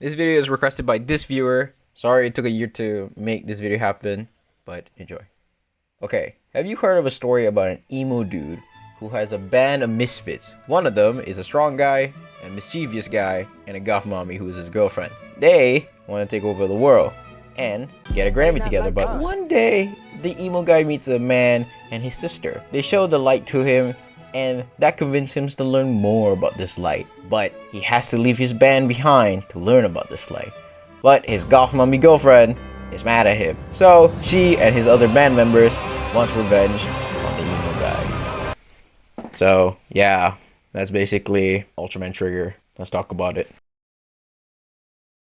This video is requested by this viewer. Sorry it took a year to make this video happen, but enjoy. Okay, have you heard of a story about an emo dude who has a band of misfits? One of them is a strong guy, a mischievous guy, and a goth mommy who is his girlfriend. They want to take over the world and get a Grammy together, but one day the emo guy meets a man and his sister. They show the light to him, and that convinced him to learn more about this light. But he has to leave his band behind to learn about this light. But his goth mommy girlfriend is mad at him, so she and his other band members wants revenge on the emo guy. So yeah, that's basically Ultraman Trigger. Let's talk about it.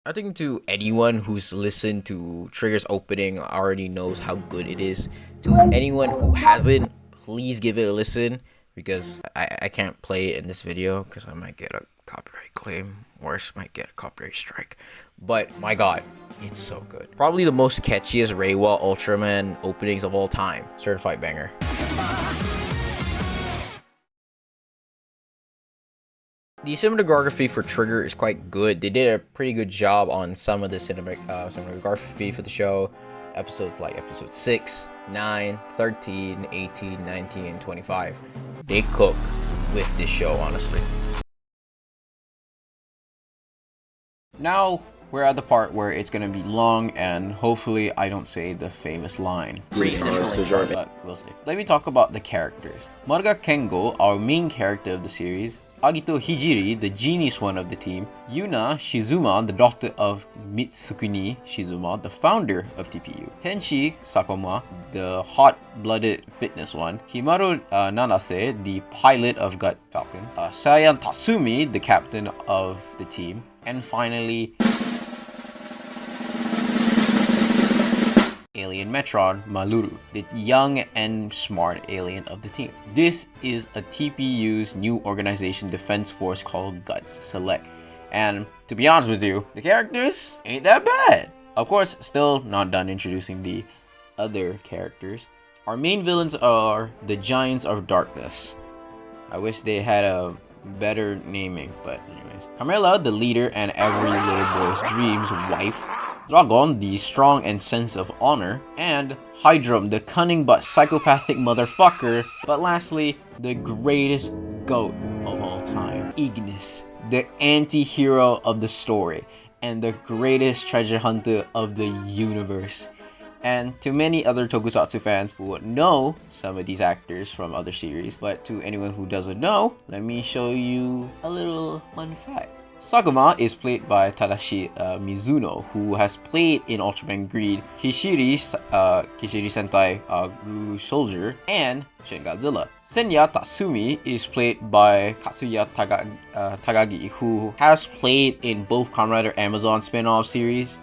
I think to anyone who's listened to Trigger's opening already knows how good it is. To anyone who hasn't, please give it a listen, because I can't play it in this video because I might get a copyright claim. Worse, might get a copyright strike. But my god, it's so good. Probably the most catchiest Reiwa Ultraman openings of all time. Certified banger. The cinematography for Trigger is quite good. They did a pretty good job on some of the cinematography for the show. Episodes like episode 6, 9, 13, 18, 19, and 25. They cook with this show, honestly. Now, we're at the part where it's gonna be long, and hopefully I don't say the famous line. But we'll see. Let me talk about the characters. Maruga Kengo, our main character of the series. Agito Hijiri, the genius one of the team. Yuna Shizuma, the daughter of Mitsukuni Shizuma, the founder of TPU. Tenshi Sakoma, the hot-blooded fitness one. Himaru Nanase, the pilot of Gut Falcon. Sayan Tatsumi, the captain of the team. And finally, Alien Metron Maluru, the young and smart alien of the team. This is a TPU's new organization defense force called Guts Select. And to be honest with you, the characters ain't that bad. Of course, still not done introducing the other characters. Our main villains are the Giants of Darkness. I wish they had a better naming, but anyways. Carmela, the leader and every little boy's dreams wife. Dragon, the strong and sense of honor, and Hydrum, the cunning but psychopathic motherfucker. But lastly, the greatest goat of all time, Ignis, the anti-hero of the story and the greatest treasure hunter of the universe. And to many other tokusatsu fans who would know some of these actors from other series, but to anyone who doesn't know, let me show you a little fun fact. Sakuma is played by Tadashi Mizuno, who has played in Ultraman Greed, Kishiri Sentai Gru Soldier, and Shin Godzilla. Senya Tatsumi is played by Katsuya Tagagi, who has played in both Kamen Rider Amazon spin-off series,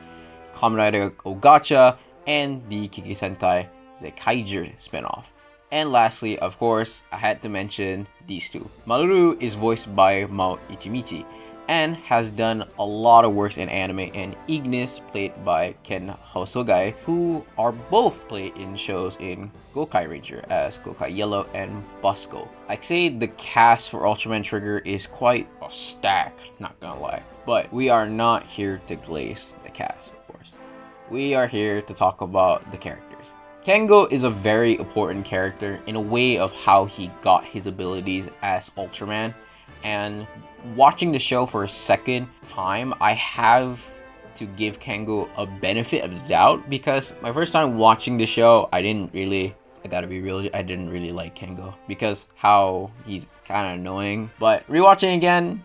Kamen Rider Ogacha, and the Kiki Sentai Zekaiger spin-off. And lastly, of course, I had to mention these two. Maluru is voiced by Mao Ichimichi and has done a lot of works in anime, and Ignis, played by Ken Hosogai, who are both played in shows in Gokai Ranger as Gokai Yellow and Busco. I'd say the cast for Ultraman Trigger is quite a stack, not gonna lie. But we are not here to glaze the cast, of course. We are here to talk about the characters. Kengo is a very important character in a way of how he got his abilities as Ultraman, and watching the show for a second time, I have to give Kengo a benefit of the doubt, because my first time watching the show, I didn't really like Kengo because how he's kind of annoying. But rewatching again,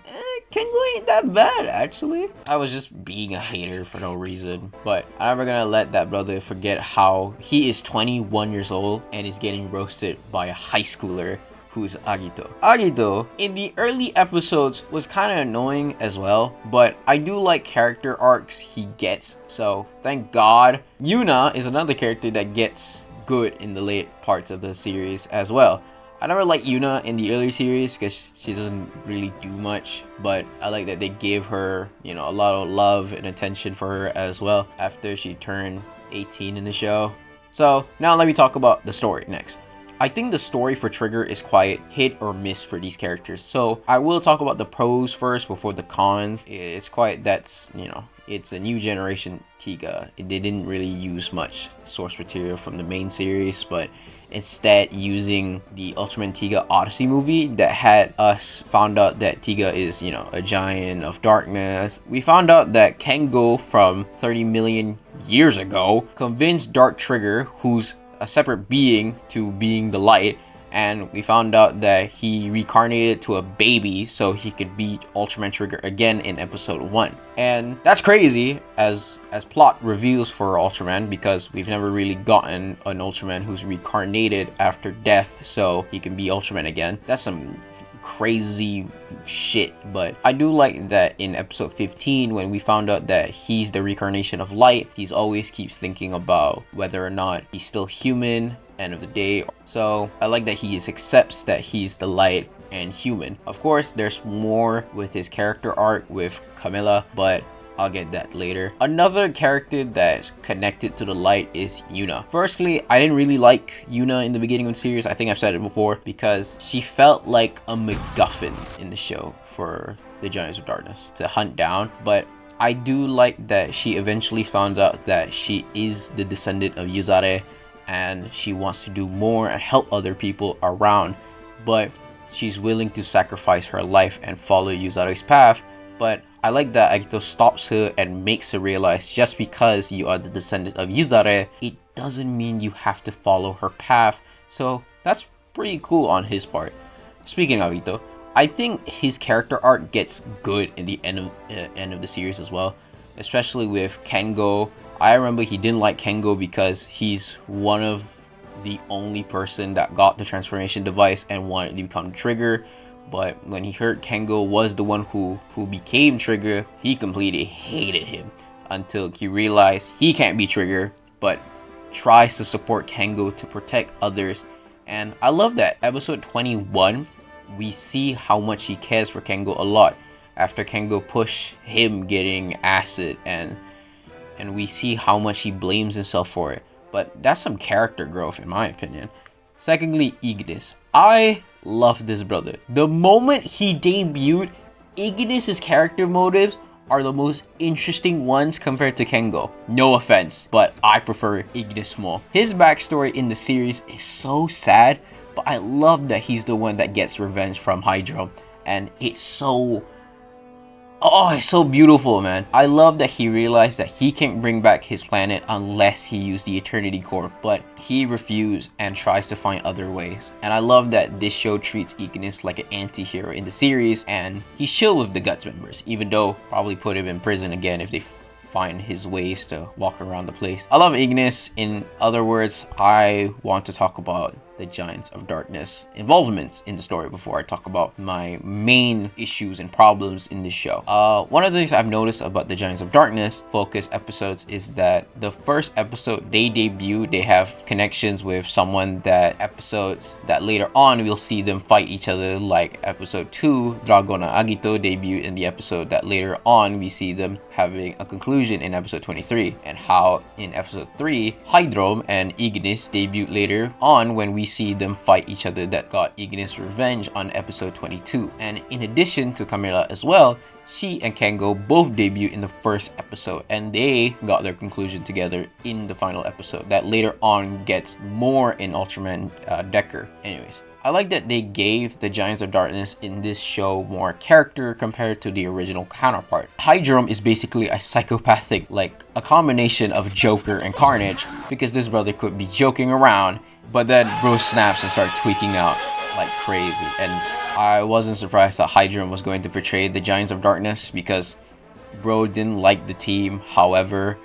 Kengo ain't that bad actually. I was just being a hater for no reason, but I'm never gonna let that brother forget how he is 21 years old and is getting roasted by a high schooler who's Agito. Agito, in the early episodes, was kind of annoying as well, but I do like character arcs he gets, so thank God. Yuna is another character that gets good in the late parts of the series as well. I never liked Yuna in the early series because she doesn't really do much, but I like that they gave her, a lot of love and attention for her as well after she turned 18 in the show. So now let me talk about the story next. I think the story for Trigger is quite hit or miss for these characters. So I will talk about the pros first before the cons. It's quite, that's, you know, it's a new generation Tiga. They didn't really use much source material from the main series, but instead using the Ultraman Tiga Odyssey movie that had us found out that Tiga is, you know, a giant of darkness. We found out that Kengo from 30 million years ago convinced Dark Trigger, who's a separate being, to being the light, and we found out that he reincarnated to a baby so he could beat Ultraman Trigger again in episode 1. And that's crazy as plot reveals for Ultraman, because we've never really gotten an Ultraman who's reincarnated after death so he can be Ultraman again. That's some crazy shit. But I do like that in episode 15, when we found out that he's the reincarnation of light, he's always keeps thinking about whether or not he's still human end of the day. So I like that he accepts that he's the light and human. Of course, there's more with his character arc with Camilla, but I'll get that later. Another character that's connected to the light is Yuna. Firstly, I didn't really like Yuna in the beginning of the series. I think I've said it before, because she felt like a MacGuffin in the show for the Giants of Darkness to hunt down. But I do like that she eventually found out that she is the descendant of Yuzare, and she wants to do more and help other people around, but she's willing to sacrifice her life and follow Yuzare's path. But I like that Agito stops her and makes her realize just because you are the descendant of Yuzare, it doesn't mean you have to follow her path. So that's pretty cool on his part. Speaking of Agito, I think his character arc gets good in the end of the series as well, especially with Kengo. I remember he didn't like Kengo because he's one of the only person that got the transformation device and wanted to become Trigger. But when he heard Kengo was the one who became Trigger, he completely hated him until he realized he can't be Trigger, but tries to support Kengo to protect others. And I love that. Episode 21, we see how much he cares for Kengo a lot after Kengo pushed him getting acid, and we see how much he blames himself for it. But that's some character growth in my opinion. Secondly, Ignis. I love this brother. The moment he debuted, Ignis' character motives are the most interesting ones compared to Kengo. No offense, but I prefer Ignis more. His backstory in the series is so sad, but I love that he's the one that gets revenge from Hydra, and it's so beautiful, man. I love that he realized that he can't bring back his planet unless he used the Eternity Core, but he refused and tries to find other ways. And I love that this show treats Ignis like an anti-hero in the series, and he's chill with the Guts members, even though probably put him in prison again if they find his ways to walk around the place. I love Ignis. In other words, I want to talk about the Giants of Darkness involvement in the story before I talk about my main issues and problems in this show. One of the things I've noticed about the Giants of Darkness focus episodes is that the first episode they debut, they have connections with someone that episodes that later on we'll see them fight each other, like episode 2, Dragon and Agito debuted in the episode that later on we see them having a conclusion in episode 23, and how in episode 3, Hydrom and Ignis debut later on when we see them fight each other that got Ignis revenge on episode 22. And in addition to Camilla as well, she and Kengo both debut in the first episode, and they got their conclusion together in the final episode that later on gets more in Ultraman Decker. Anyways, I like that they gave the Giants of Darkness in this show more character compared to the original counterpart. Hydrom is basically a psychopathic, like a combination of Joker and Carnage, because this brother could be joking around, but then bro snaps and starts tweaking out like crazy. And I wasn't surprised that Hydrom was going to portray the Giants of Darkness, because bro didn't like the team. However,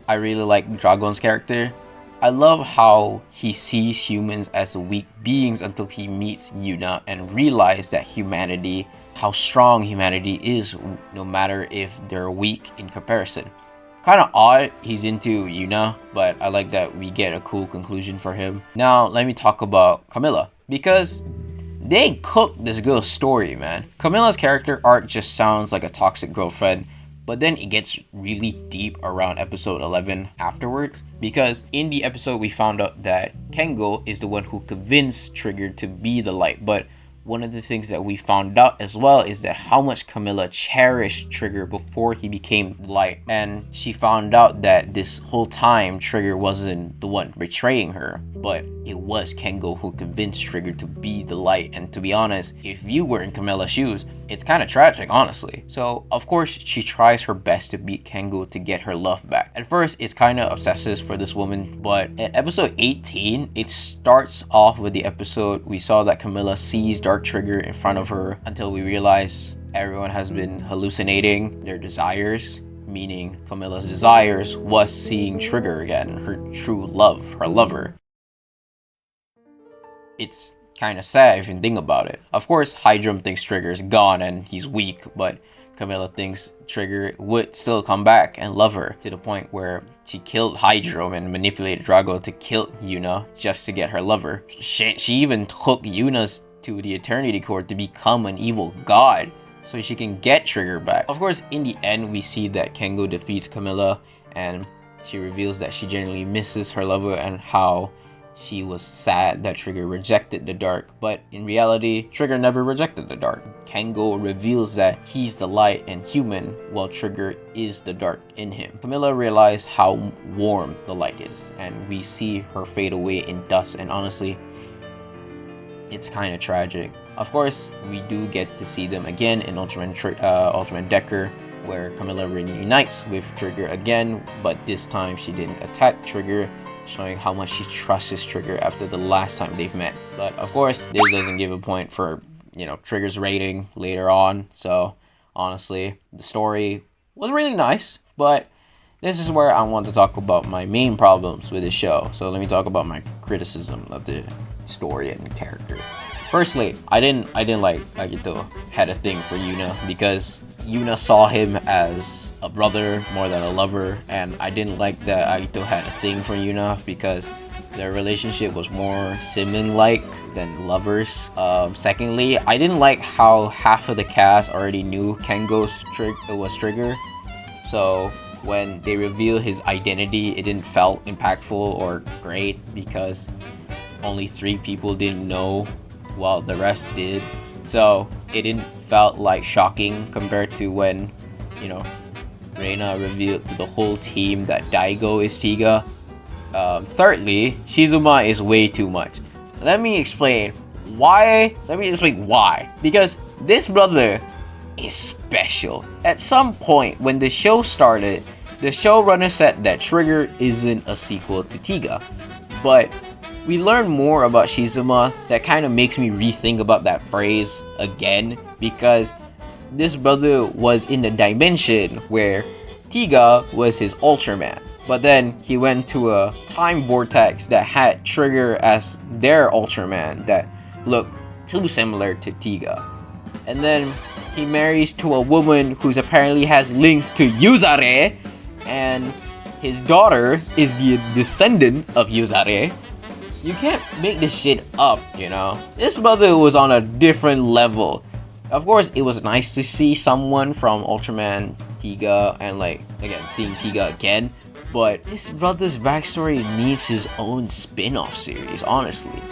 I really like Dragon's character. I love how he sees humans as weak beings until he meets Yuna and realizes that humanity, how strong humanity is, no matter if they're weak in comparison. Kind of odd he's into Yuna, but I like that we get a cool conclusion for him. Now let me talk about Camilla, because they cooked this girl's story, man. Camilla's character arc just sounds like a toxic girlfriend, But then it gets really deep around episode 11 afterwards, because in the episode we found out that Kengo is the one who convinced Trigger to be the light. But one of the things that we found out as well is that how much Camilla cherished Trigger before he became the light. And she found out that this whole time Trigger wasn't the one betraying her, but it was Kengo who convinced Trigger to be the light. And to be honest, if you were in Camilla's shoes, it's kind of tragic, honestly. So of course she tries her best to beat Kengo to get her love back. At first it's kind of obsessive for this woman, but at episode 18 it starts off with the episode we saw that Camilla sees Dark Trigger in front of her, until we realize everyone has been hallucinating their desires, meaning Camilla's desires was seeing Trigger again, her true love, her lover. It's kind of sad if you think about it. Of course, Hydrum thinks Trigger is gone and he's weak, but Camilla thinks Trigger would still come back and love her, to the point where she killed Hydrum and manipulated Drago to kill Yuna just to get her lover. She even took Yuna's to the Eternity Court to become an evil god so she can get Trigger back. Of course, in the end we see that Kengo defeats Camilla and she reveals that she genuinely misses her lover and how she was sad that Trigger rejected the dark. But in reality, Trigger never rejected the dark. Kengo reveals that he's the light and human, while Trigger is the dark in him. Camilla realized how warm the light is, and we see her fade away in dust, and honestly, it's kind of tragic. Of course, we do get to see them again in Ultraman Decker, where Camilla reunites with Trigger again, but this time she didn't attack Trigger, showing how much she trusts Trigger after the last time they've met. But of course, this doesn't give a point for, Trigger's rating later on. So honestly, the story was really nice, but this is where I want to talk about my main problems with the show. So let me talk about my criticism of the story and the character. Firstly, I didn't like Agito had a thing for Yuna, because Yuna saw him as a brother more than a lover, and I didn't like that Agito had a thing for Yuna because their relationship was more sibling-like than lovers. Secondly, I didn't like how half of the cast already knew Kengo was Trigger, so when they revealed his identity, it didn't felt impactful or great because only 3 people didn't know while the rest did. So it didn't felt like shocking compared to when, Reina revealed to the whole team that Daigo is Tiga. Thirdly, Shizuma is way too much. Let me explain why. Because this brother is special. At some point when the show started, the showrunner said that Trigger isn't a sequel to Tiga. But we learn more about Shizuma that kind of makes me rethink about that phrase again, because this brother was in the dimension where Tiga was his Ultraman, but then he went to a time vortex that had Trigger as their Ultraman that looked too similar to Tiga. And then he marries to a woman who's apparently has links to Yuzare, and his daughter is the descendant of Yuzare. You can't make this shit up, This brother was on a different level. Of course, it was nice to see someone from Ultraman Tiga and seeing Tiga again, but this brother's backstory needs his own spin-off series, honestly.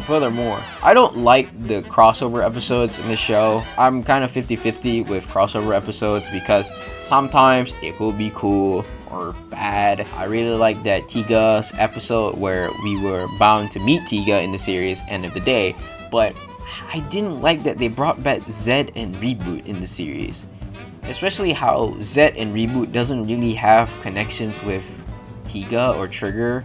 Furthermore, I don't like the crossover episodes in the show. I'm kind of 50-50 with crossover episodes because sometimes it will be cool or bad. I really like that Tiga's episode where we were bound to meet Tiga in the series End of the Day, but I didn't like that they brought back Zed and Reboot in the series. Especially how Zed and Reboot doesn't really have connections with Tiga or Trigger.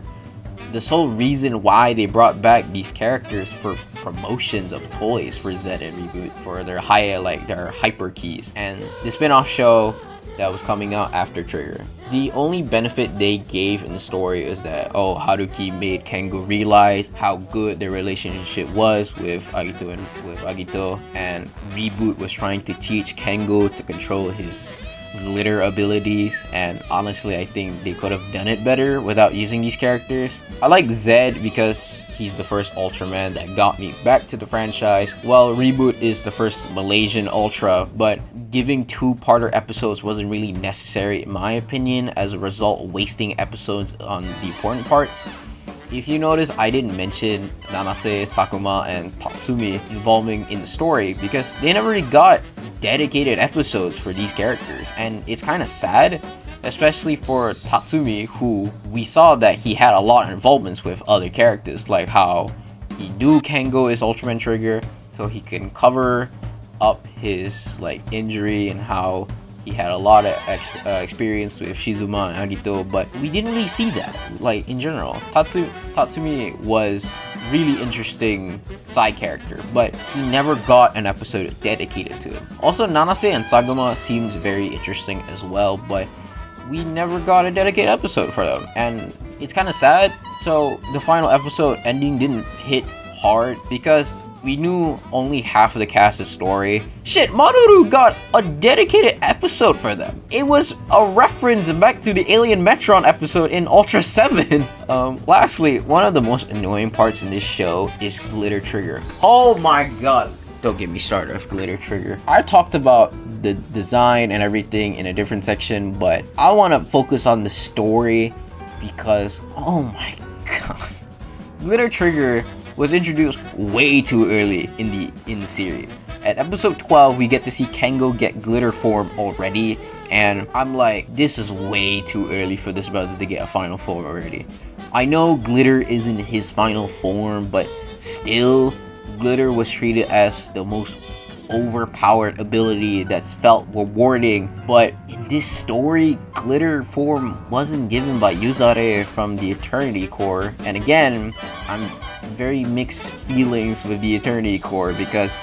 The sole reason why they brought back these characters for promotions of toys for Zed and Reboot for their hyper keys and the spin-off show that was coming out after Trigger. The only benefit they gave in the story is that Haruki made Kengo realize how good their relationship was with Agito, and Reboot was trying to teach Kengo to control his glitter abilities, and honestly I think they could have done it better without using these characters. I like Zed because he's the first Ultraman that got me back to the franchise. Well, Reboot is the first Malaysian Ultra, but giving two-parter episodes wasn't really necessary in my opinion, as a result wasting episodes on the important parts. If you notice, I didn't mention Nanase, Sakuma, and Tatsumi involving in the story because they never really got dedicated episodes for these characters, and it's kind of sad, especially for Tatsumi, who we saw that he had a lot of involvements with other characters, like how he knew Kengo is Ultraman Trigger so he can cover up his like injury, and how he had a lot of experience with Shizuma and Agito, but we didn't really see that, like, in general. Tatsumi was really interesting side character, but he never got an episode dedicated to him. Also, Nanase and Saguma seems very interesting as well, but we never got a dedicated episode for them, and it's kind of sad. So the final episode ending didn't hit hard because we knew only half of the cast's story. Shit, Mamoru got a dedicated episode for them. It was a reference back to the Alien Metron episode in Ultra 7. Lastly, one of the most annoying parts in this show is Glitter Trigger. Oh my god. Don't get me started with Glitter Trigger. I talked about the design and everything in a different section, but I want to focus on the story because, oh my god. Glitter Trigger was introduced way too early in the series. At episode 12, we get to see Kengo get glitter form already, and I'm like, this is way too early for this brother to get a final form already. I know glitter isn't his final form, but still, glitter was treated as the most overpowered ability that's felt rewarding, but in this story, glitter form wasn't given by Yuzare from the Eternity Core, and again, I'm very mixed feelings with the Eternity Core because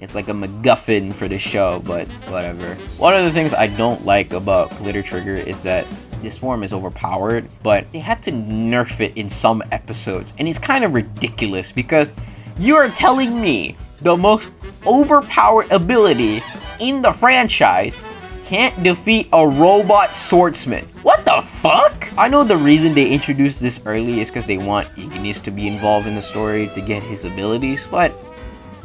it's like a MacGuffin for the show, but whatever. One of the things I don't like about Glitter Trigger is that this form is overpowered, but they had to nerf it in some episodes, and it's kind of ridiculous because you are telling me the most overpowered ability in the franchise can't defeat a robot swordsman. What the fuck? I know the reason they introduced this early is because they want Ignis to be involved in the story to get his abilities, but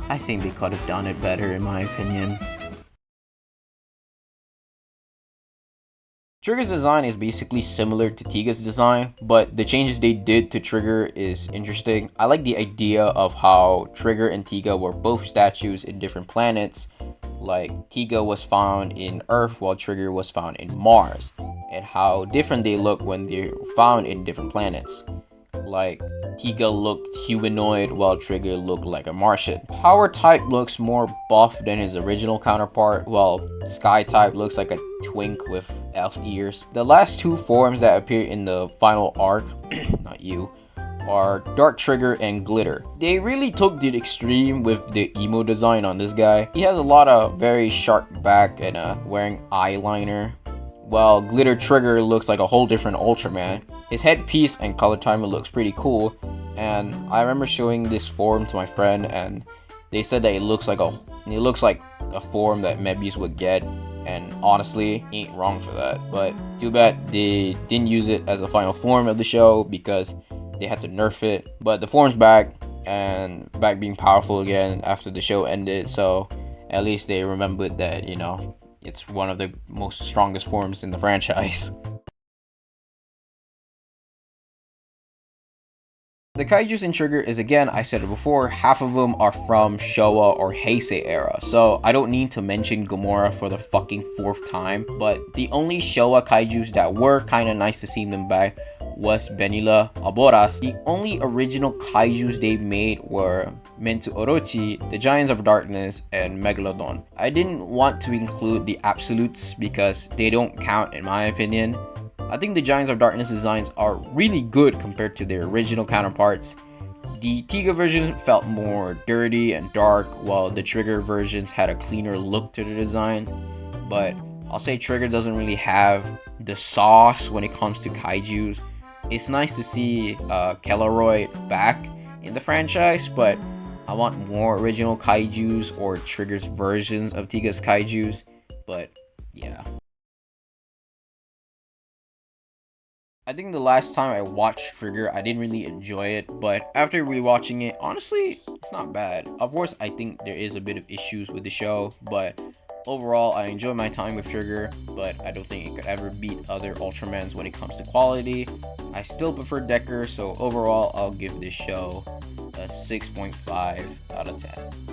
I think they could have done it better in my opinion. Trigger's design is basically similar to Tiga's design, but the changes they did to Trigger is interesting. I like the idea of how Trigger and Tiga were both statues in different planets, like Tiga was found in Earth while Trigger was found in Mars, and how different they look when they're found in different planets. Like, Tiga looked humanoid while Trigger looked like a Martian. Power type looks more buff than his original counterpart, while Sky type looks like a twink with elf ears. The last two forms that appear in the final arc, not you, are Dark Trigger and Glitter. They really took the extreme with the emo design on this guy. He has a lot of very sharp back and wearing eyeliner, while Glitter Trigger looks like a whole different Ultraman. His headpiece and color timer looks pretty cool, and I remember showing this form to my friend, and they said that it looks like a form that Mebius would get, and honestly, he ain't wrong for that. But too bad they didn't use it as a final form of the show because they had to nerf it. But the form's back, and back being powerful again after the show ended, so at least they remembered that, you know, it's one of the most strongest forms in the franchise. The kaijus in Trigger is, again, I said it before, half of them are from Showa or Heisei era, so I don't need to mention Gamora for the fucking 4th time, but the only Showa kaijus that were kinda nice to see them back was Benila, Aboras. The only original kaijus they made were Mentu Orochi, the Giants of Darkness, and Megalodon. I didn't want to include the Absolutes because they don't count in my opinion. I think the Giants of Darkness designs are really good compared to their original counterparts. The Tiga version felt more dirty and dark, while the Trigger versions had a cleaner look to the design. But I'll say Trigger doesn't really have the sauce when it comes to kaijus. It's nice to see Kelleroid back in the franchise, but I want more original kaijus or Trigger's versions of Tiga's kaijus. But yeah. I think the last time I watched Trigger, I didn't really enjoy it, but after rewatching it, honestly, it's not bad. Of course, I think there is a bit of issues with the show, but overall, I enjoy my time with Trigger, but I don't think it could ever beat other Ultramans when it comes to quality. I still prefer Decker, so overall, I'll give this show a 6.5 out of 10.